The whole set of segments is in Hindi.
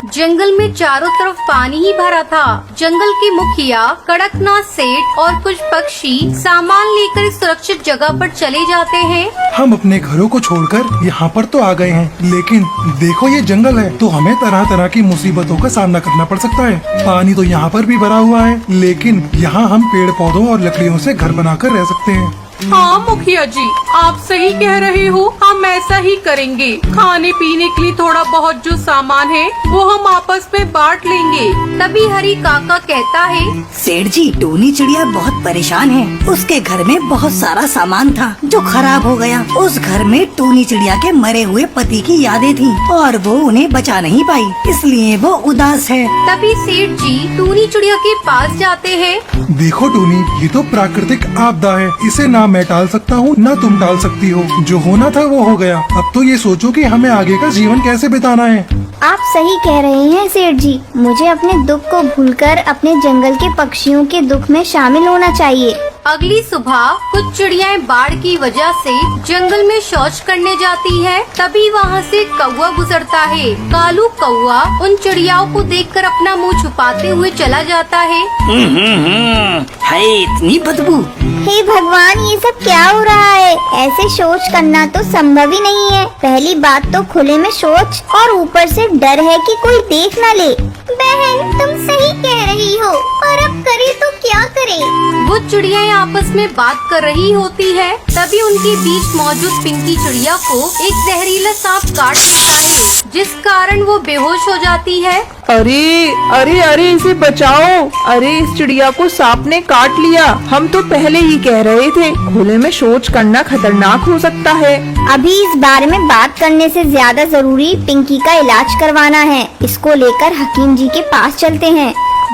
जंगल में चारों तरफ पानी ही भरा था। जंगल के मुखिया, कड़कनाथ सेठ और कुछ पक्षी सामान लेकर सुरक्षित जगह पर चले जाते हैं। हम अपने घरों को छोड़कर यहाँ पर तो आ गए हैं, लेकिन देखो ये जंगल है तो हमें तरह तरह की मुसीबतों का सामना करना पड़ सकता है। पानी तो यहाँ पर भी भरा हुआ है, लेकिन यहाँ हम पेड़ पौधों और लकड़ियों से घर बनाकर रह सकते हैं। हाँ मुखिया जी, आप सही कह रहे हो, हम ऐसा ही करेंगे। खाने पीने के लिए थोड़ा बहुत जो सामान है वो हम आपस में बांट लेंगे। तभी हरी काका कहता है, सेठ जी, टूनी चिड़िया बहुत परेशान है। उसके घर में बहुत सारा सामान था जो खराब हो गया। उस घर में टूनी चिड़िया के मरे हुए पति की यादें थीं और वो उन्हें बचा नहीं पाई, इसलिए वो उदास है। तभी सेठ जी टूनी चिड़िया के पास जाते हैं। देखो टूनी, ये तो प्राकृतिक आपदा है, इसे ना मैं टाल सकता हूँ ना तुम टाल सकती हो। जो होना था वो हो गया। अब तो ये सोचो कि हमें आगे का जीवन कैसे बिताना है। आप सही कह रहे हैं सेठ जी, मुझे अपने दुख को भूलकर अपने जंगल के पक्षियों के दुख में शामिल होना चाहिए। अगली सुबह कुछ चिड़ियाएं बाढ़ की वजह से जंगल में शौच करने जाती है। तभी वहाँ से कौवा गुजरता है। कालू कौवा उन चिड़ियाओं को देखकर अपना मुंह छुपाते हुए चला जाता है। है इतनी बदबू। हे भगवान, ये सब क्या हो रहा है? ऐसे शौच करना तो संभव ही नहीं है। पहली बात तो खुले में शौच और ऊपर से डर है कि कोई देख न ले। बहन, तुम सही कह रही हो, और अब करे तो क्या करे? वो चिड़ियाएं आपस में बात कर रही होती है। तभी उनके बीच मौजूद पिंकी चिड़िया को एक जहरीला सांप काट लेता है, जिस कारण वो बेहोश हो जाती है। अरे अरे अरे, इसे बचाओ! अरे इस चिड़िया को सांप ने काट लिया। हम तो पहले ही कह रहे थे, खुले में शौच करना खतरनाक हो सकता है। अभी इस बारे में बात करने से ज्यादा जरूरी पिंकी का इलाज करवाना है। इसको लेकर हकीम जी के पास चलते हैं।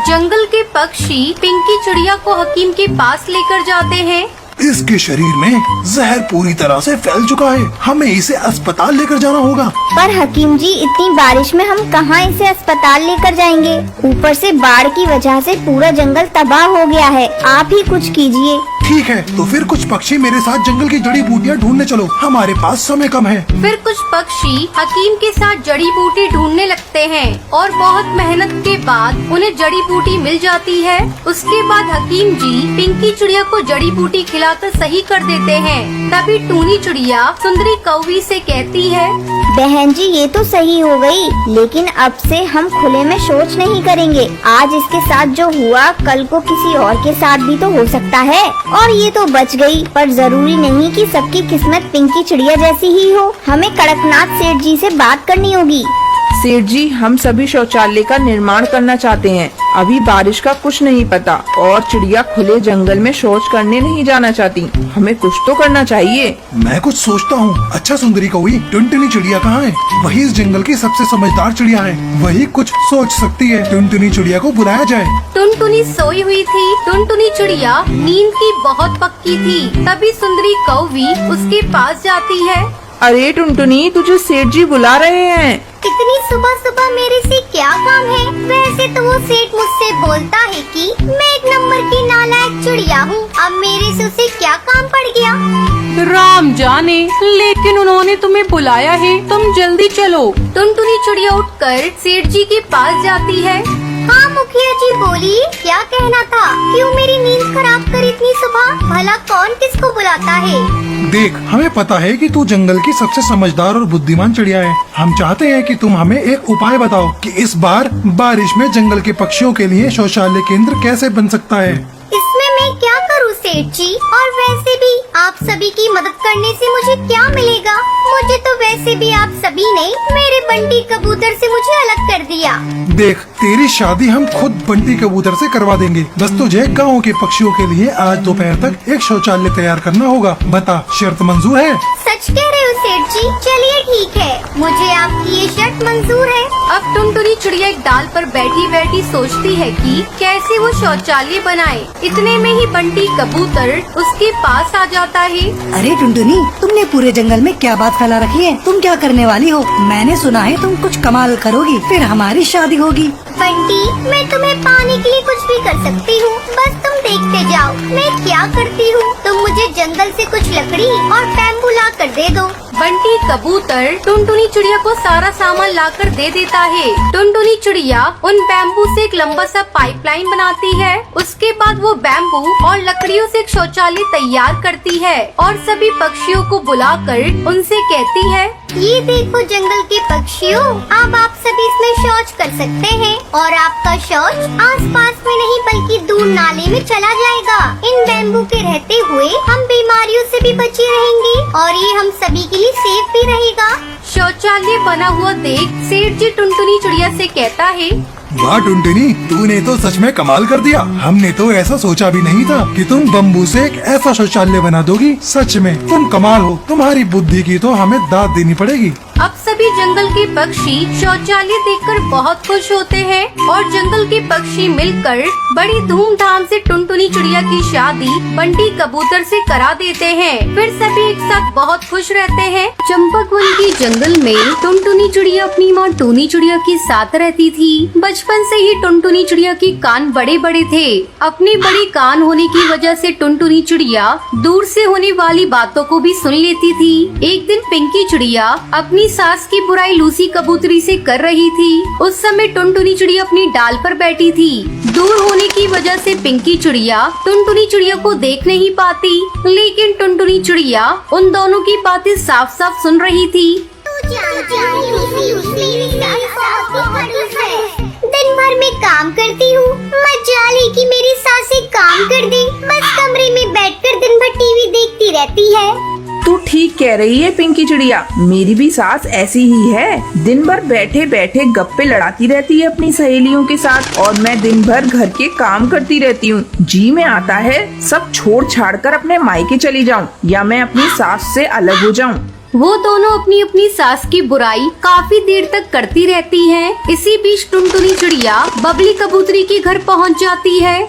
जंगल के पक्षी पिंकी चिड़िया को हकीम के पास लेकर जाते हैं। इसके शरीर में जहर पूरी तरह से फैल चुका है, हमें इसे अस्पताल लेकर जाना होगा। पर हकीम जी, इतनी बारिश में हम कहाँ इसे अस्पताल लेकर जाएंगे? ऊपर से बाढ़ की वजह से पूरा जंगल तबाह हो गया है। आप ही कुछ कीजिए। ठीक है, तो फिर कुछ पक्षी मेरे साथ जंगल की जड़ी बूटियाँ ढूंढने चलो, हमारे पास समय कम है। फिर कुछ पक्षी हकीम के साथ जड़ी बूटी ढूंढने लगते हैं और बहुत मेहनत के बाद उन्हें जड़ी बूटी मिल जाती है। उसके बाद हकीम जी पिंकी चिड़िया को जड़ी बूटी खिलाकर सही कर देते हैं। तभी टूनी चिड़िया सुंदरी कौवी से कहती है, बहन जी, ये तो सही हो गई, लेकिन अब से हम खुले में शौच नहीं करेंगे। आज इसके साथ जो हुआ, कल को किसी और के साथ भी तो हो सकता है। और ये तो बच गई, पर जरूरी नहीं कि सबकी किस्मत पिंकी चिड़िया जैसी ही हो। हमें कड़कनाथ सेठ जी से बात करनी होगी। सेठ जी, हम सभी शौचालय का निर्माण करना चाहते हैं। अभी बारिश का कुछ नहीं पता और चिड़िया खुले जंगल में शौच करने नहीं जाना चाहती। हमें कुछ तो करना चाहिए। मैं कुछ सोचता हूँ। अच्छा सुंदरी कौवी, टुनटुनी चिड़िया कहाँ है? वही इस जंगल की सबसे समझदार चिड़िया है, वही कुछ सोच सकती है। टुनटुनी चिड़िया को बुलाया जाए। टुनटुनी सोई हुई थी। टुनटुनी चिड़िया नींद की बहुत पक्की थी। तभी सुंदरी कौवी उसके पास जाती है। अरे टुनटुनी, तुझे सेठ जी बुला रहे हैं। इतनी सुबह सुबह मेरे से क्या काम है? वैसे तो वो सेठ मुझसे बोलता है कि मैं एक नंबर की नालायक चिड़िया हूँ। अब मेरे से उसे क्या काम पड़ गया? राम जाने, लेकिन उन्होंने तुम्हें बुलाया है, तुम जल्दी चलो। टुनटुनी चिड़िया उठकर सेठ जी के पास जाती है। हाँ मुखिया जी, बोलिए, क्या कहना था? क्यों मेरी नींद खराब कर इतनी सुबह? भला कौन किसको बुलाता है? देख, हमें पता है कि तू जंगल की सबसे समझदार और बुद्धिमान चिड़िया है। हम चाहते हैं कि तुम हमें एक उपाय बताओ कि इस बार बारिश में जंगल के पक्षियों के लिए शौचालय केंद्र कैसे बन सकता है। इसमें मैं क्या करूँ सेठ जी? और वैसे भी आप सभी की मदद करने से मुझे क्या मिलेगा? मुझे तो वैसे भी आप सभी ने मेरे बंटी कबूतर से मुझे अलग कर दिया। देख, तेरी शादी हम खुद बंटी कबूतर से करवा देंगे। बस तुझे गाँव के पक्षियों के लिए आज दोपहर तक एक शौचालय तैयार करना होगा। बता, शर्त मंजूर है? सच कह रहे हो सेठ जी? चलिए ठीक है, मुझे आपकी ये शर्त मंजूर है। अब टुनटुनी चिड़िया एक डाल पर बैठी बैठी सोचती है कि कैसे वो शौचालय बनाए। इतने में ही बंटी कबूतर उसके पास आ जाता है। अरे टुनटुनी, तुमने पूरे जंगल में क्या बात फैला रखी है? तुम क्या करने वाली हो? मैंने सुना है तुम कुछ कमाल करोगी, फिर हमारी शादी होगी। बंटी, मैं तुम्हें पाने के लिए कुछ भी कर सकती हूँ, बस तुम देखते जाओ मैं क्या करती हूँ। तुम मुझे जंगल से कुछ लकड़ी और बैम्बू ला कर दे दो। बंटी कबूतर टुनटुनी चिड़िया को सारा सामान लाकर दे देता है। टुनटुनी चिड़िया उन बैम्बू से एक लंबा सा पाइपलाइन बनाती है। उसके बाद वो बैम्बू और लकड़ियों से एक शौचालय तैयार करती है और सभी पक्षियों को बुलाकर उनसे कहती है, ये देखो जंगल के पक्षियों, अब आप सभी इसमें शौच कर सकते हैं और आपका शौच आसपास में नहीं बल्कि दूर नाले में चला जाएगा। इन बैम्बू के रहते हुए हम बीमारियों से भी बचे रहेंगे और ये हम सभी के लिए सेफ भी रहेगा। शौचालय बना हुआ देख सेठ जी टुनटुनी चिड़िया से कहता है, वाह टुनटुनी, तूने तो सच में कमाल कर दिया। हमने तो ऐसा सोचा भी नहीं था कि तुम बम्बू से एक ऐसा शौचालय बना दोगी। सच में तुम कमाल हो। तुम्हारी बुद्धि की तो हमें दाद देनी पड़ेगी। अब सभी जंगल के पक्षी शौचालय देखकर बहुत खुश होते हैं और जंगल के पक्षी मिलकर बड़ी धूमधाम से टुनटुनी चिड़िया की शादी बंटी कबूतर से करा देते हैं। फिर सभी एक साथ बहुत खुश रहते हैं। चंपकवन के जंगल में टुनटुनी चिड़िया अपनी माँ टूनी चिड़िया के साथ रहती थी। बचपन से ही टुनटुनी चिड़िया के कान बड़े बड़े थे। अपने बड़े कान होने की वजह से टुनटुनी चिड़िया दूर से होने वाली बातों को भी सुन लेती थी। एक दिन पिंकी चिड़िया अपनी सास की बुराई लूसी कबूतरी से कर रही थी। उस समय टुनटुनी चिड़िया अपनी डाल पर बैठी थी। दूर होने की वजह से पिंकी चिड़िया टुनटुनी चिड़िया को देख नहीं पाती, लेकिन टुनटुनी चिड़िया उन दोनों की बातें साफ साफ सुन रही थी। दिन भर में काम करती हूँ, मजाल है कि मेरी सास एक काम कर दे, बस कमरे में बैठकर दिन भर टीवी देखती रहती है। तू ठीक कह रही है पिंकी चिड़िया, मेरी भी सास ऐसी ही है। दिन भर बैठे बैठे गप्पे लड़ाती रहती है अपनी सहेलियों के साथ और मैं दिन भर घर के काम करती रहती हूँ। जी में आता है सब छोड़ छाड़ कर अपने मायके चली जाऊँ या मैं अपनी सास से अलग हो जाऊँ। वो दोनों अपनी अपनी सास की बुराई काफी देर तक करती रहती हैं। इसी बीच टुनटुनी चिड़िया बबली कबूतरी के घर पहुंच जाती है।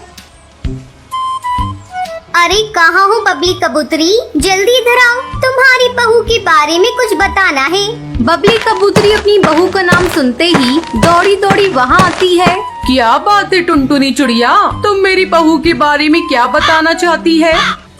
अरे कहाँ हो बबली कबूतरी, जल्दी इधर आओ, तुम्हारी बहू के बारे में कुछ बताना है। बबली कबूतरी अपनी बहू का नाम सुनते ही दौड़ी दौड़ी वहाँ आती है। क्या बात है टुनटुनी चिड़िया, तुम मेरी बहू के बारे में क्या बताना चाहती है?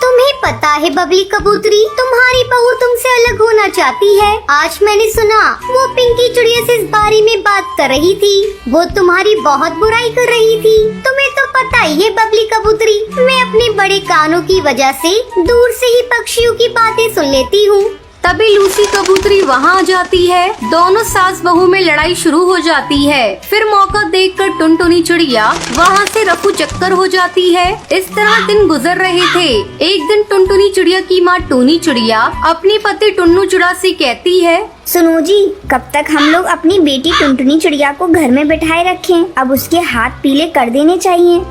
तुम्हें पता है बबली कबूतरी, तुम्हारी बहू तुमसे अलग होना चाहती है। आज मैंने सुना वो पिंकी चिड़िया से इस बारे में बात कर रही थी। वो तुम्हारी बहुत बुराई कर रही थी। तुम्हें तो पता ही है बबली कबूतरी, मैं अपने बड़े कानों की वजह से दूर से ही पक्षियों की बातें सुन लेती हूँ। तभी लूसी कबूतरी वहाँ आ जाती है। दोनों सास बहू में लड़ाई शुरू हो जाती है। फिर मौका देखकर टुनटुनी चिड़िया वहाँ से रफू चक्कर हो जाती है। इस तरह दिन गुजर रहे थे। एक दिन टुनटुनी चिड़िया की माँ टूनी चिड़िया अपने पति टुन्नू चिड़ा से कहती है, सुनो जी, कब तक हम लोग अपनी बेटी टुनटुनी चिड़िया को घर में बिठाए रखें? अब उसके हाथ पीले कर देने चाहिए।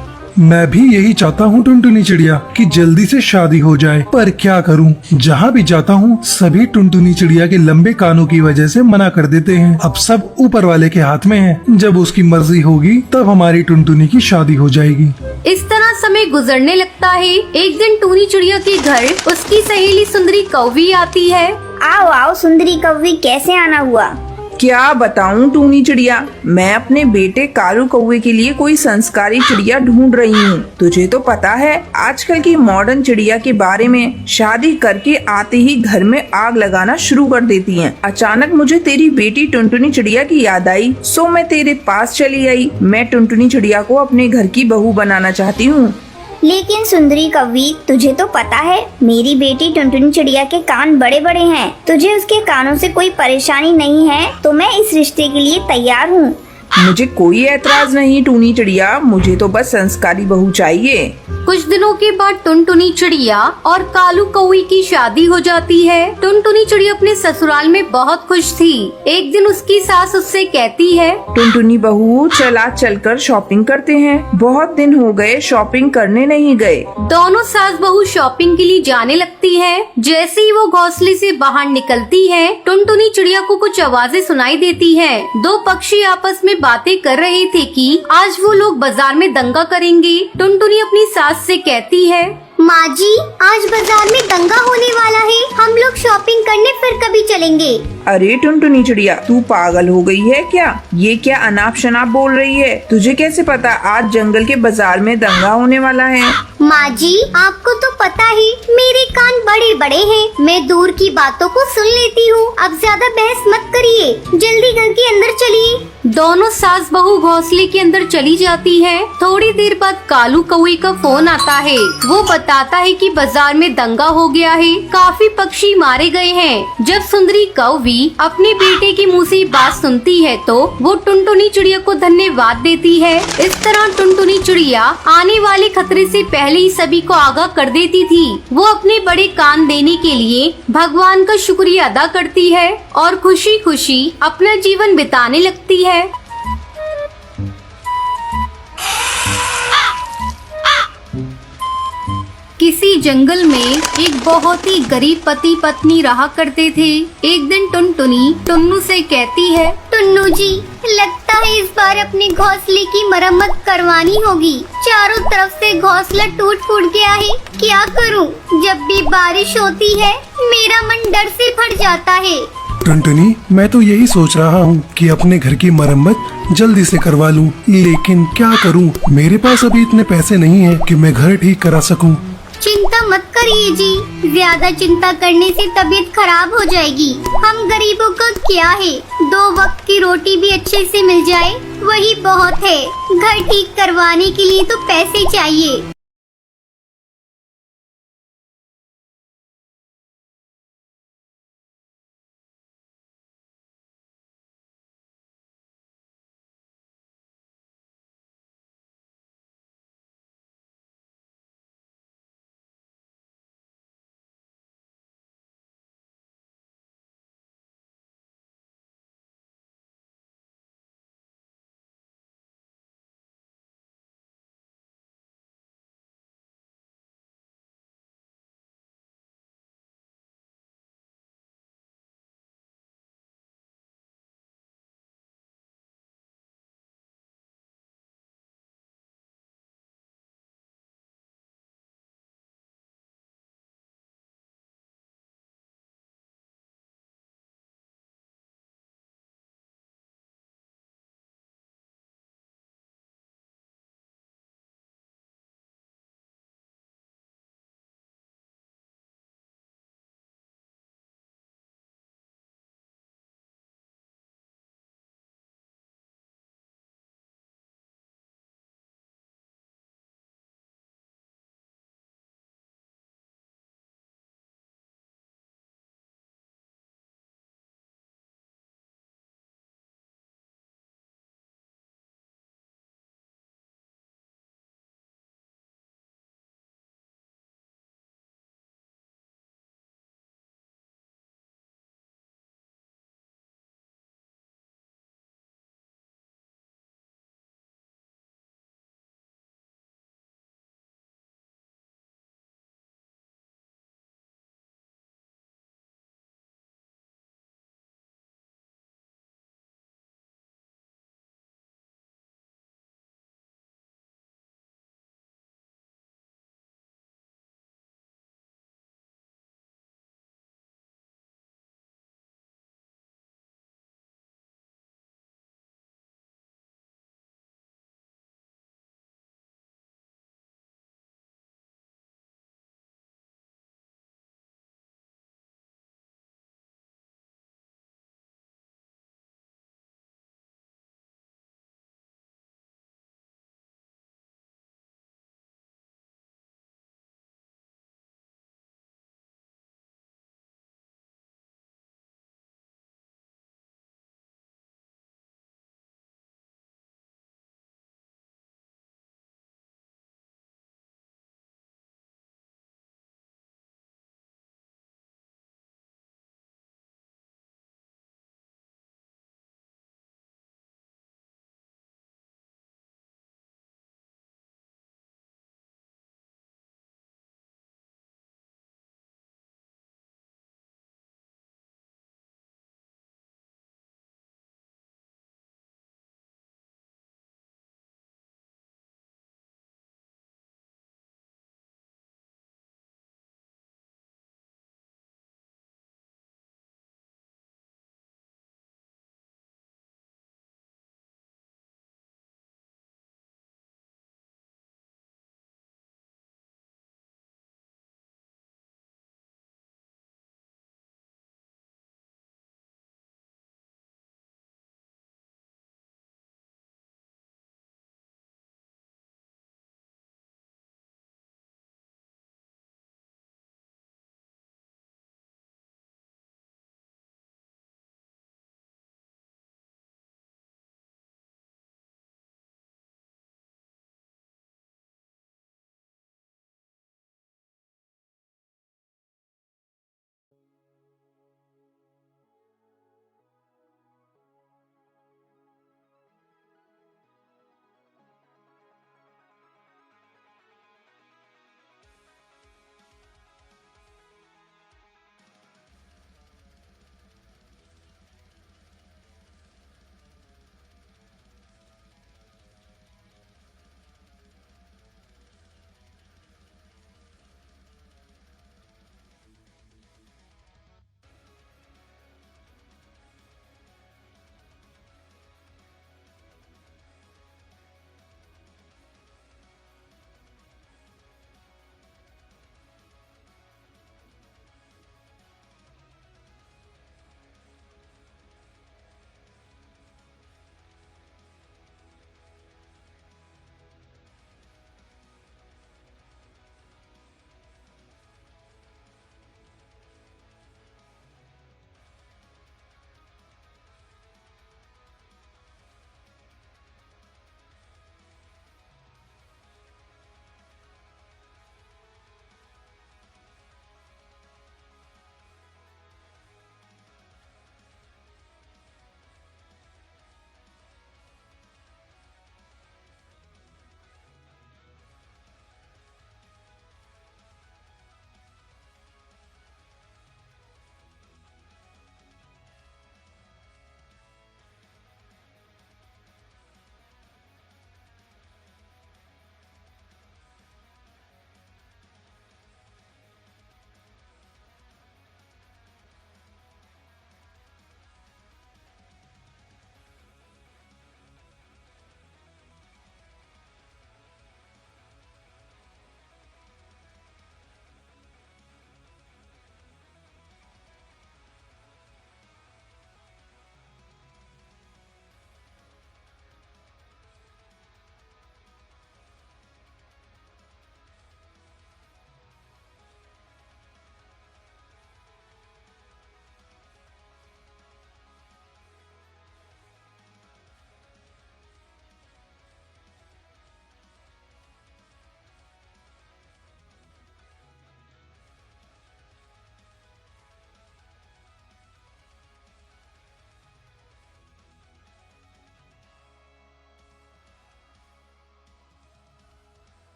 मैं भी यही चाहता हूँ टुनटुनी चिड़िया कि जल्दी से शादी हो जाए, पर क्या करूँ, जहाँ भी जाता हूँ सभी टुनटुनी चिड़िया के लंबे कानों की वजह से मना कर देते हैं। अब सब ऊपर वाले के हाथ में है। जब उसकी मर्जी होगी तब हमारी टुनटुनी की शादी हो जाएगी। इस तरह समय गुजरने लगता है। एक दिन टूनी चिड़िया के घर उसकी सहेली सुंदरी कौवी आती है। आओ आओ सुंदरी कौवी, कैसे आना हुआ? क्या बताऊं टूनी चिड़िया, मैं अपने बेटे कालू कौवे के लिए कोई संस्कारी चिड़िया ढूंढ रही हूँ। तुझे तो पता है आजकल की मॉडर्न चिड़िया के बारे में, शादी करके आते ही घर में आग लगाना शुरू कर देती हैं। अचानक मुझे तेरी बेटी टुनटुनी चिड़िया की याद आई, सो मैं तेरे पास चली आई। मैं टुनटुनी चिड़िया को अपने घर की बहू बनाना चाहती हूँ। लेकिन सुंदरी कौवी, तुझे तो पता है मेरी बेटी टुनटुनी चिड़िया के कान बड़े बड़े हैं। तुझे उसके कानों से कोई परेशानी नहीं है तो मैं इस रिश्ते के लिए तैयार हूँ। मुझे कोई ऐतराज नहीं टूनी चिड़िया, मुझे तो बस संस्कारी बहू चाहिए। कुछ दिनों के बाद टुनटुनी चिड़िया और कालू कौवी की शादी हो जाती है। टुनटुनी चिड़िया अपने ससुराल में बहुत खुश थी। एक दिन उसकी सास उससे कहती है, टुनटुनी बहू चल आज चलकर शॉपिंग करते हैं, बहुत दिन हो गए शॉपिंग करने नहीं गए। दोनों सास बहू शॉपिंग के लिए जाने लगती है। जैसे ही वो घोंसले से बाहर निकलती है, टुनटुनी चिड़िया को कुछ आवाजें सुनाई देती है। दो पक्षी आपस में बातें कर रहे थे कि आज वो लोग बाजार में दंगा करेंगे। टुनटुनी अपनी सास से कहती है, माँ जी, आज बाजार में दंगा होने वाला है, हम लोग शॉपिंग करने फिर कभी चलेंगे। अरे टुनटुनी चिड़िया, तू पागल हो गई है क्या? ये क्या अनाप शनाप बोल रही है? तुझे कैसे पता आज जंगल के बाजार में दंगा होने वाला है? माँ जी, आपको तो पता ही मेरे कान बड़े बड़े हैं। मैं दूर की बातों को सुन लेती हूँ। अब ज्यादा बहस मत करिए, जल्दी घर के अंदर चलिए। दोनों सास बहू घोंसले के अंदर चली जाती है। थोड़ी देर बाद कालू कौवे का फोन आता है। वो बताता है कि बाजार में दंगा हो गया है, काफी पक्षी मारे गए हैं। जब सुंदरी कौवी अपने बेटे के मुंह से बात सुनती है तो वो टुनटुनी चिड़िया को धन्यवाद देती है। इस तरह टुनटुनी चिड़िया आने वाले खतरे से पहले ही सभी को आगाह कर देती थी। वो अपने बड़े कान देने के लिए भगवान का शुक्रिया अदा करती है और खुशी खुशी अपना जीवन बिताने लगती है। किसी जंगल में एक बहुत ही गरीब पति पत्नी रहा करते थे। एक दिन टुनटुनी टुन्नू से कहती है, टुन्नू जी, लगता है इस बार अपने घोंसले की मरम्मत करवानी होगी। चारों तरफ से घोंसला टूट फूट गया है। क्या करूं? जब भी बारिश होती है मेरा मन डर से भर जाता है। टुनटुनी, मैं तो यही सोच रहा हूँ कि अपने घर की मरम्मत जल्दी से करवा लूँ, लेकिन क्या करूँ? मेरे पास अभी इतने पैसे नहीं है कि मैं घर ठीक करा सकूँ। चिंता मत करिए जी, ज्यादा चिंता करने से तबीयत खराब हो जाएगी। हम गरीबों का क्या है, 2 वक्त की रोटी भी अच्छे से मिल जाए वही बहुत है। घर ठीक करवाने के लिए तो पैसे चाहिए।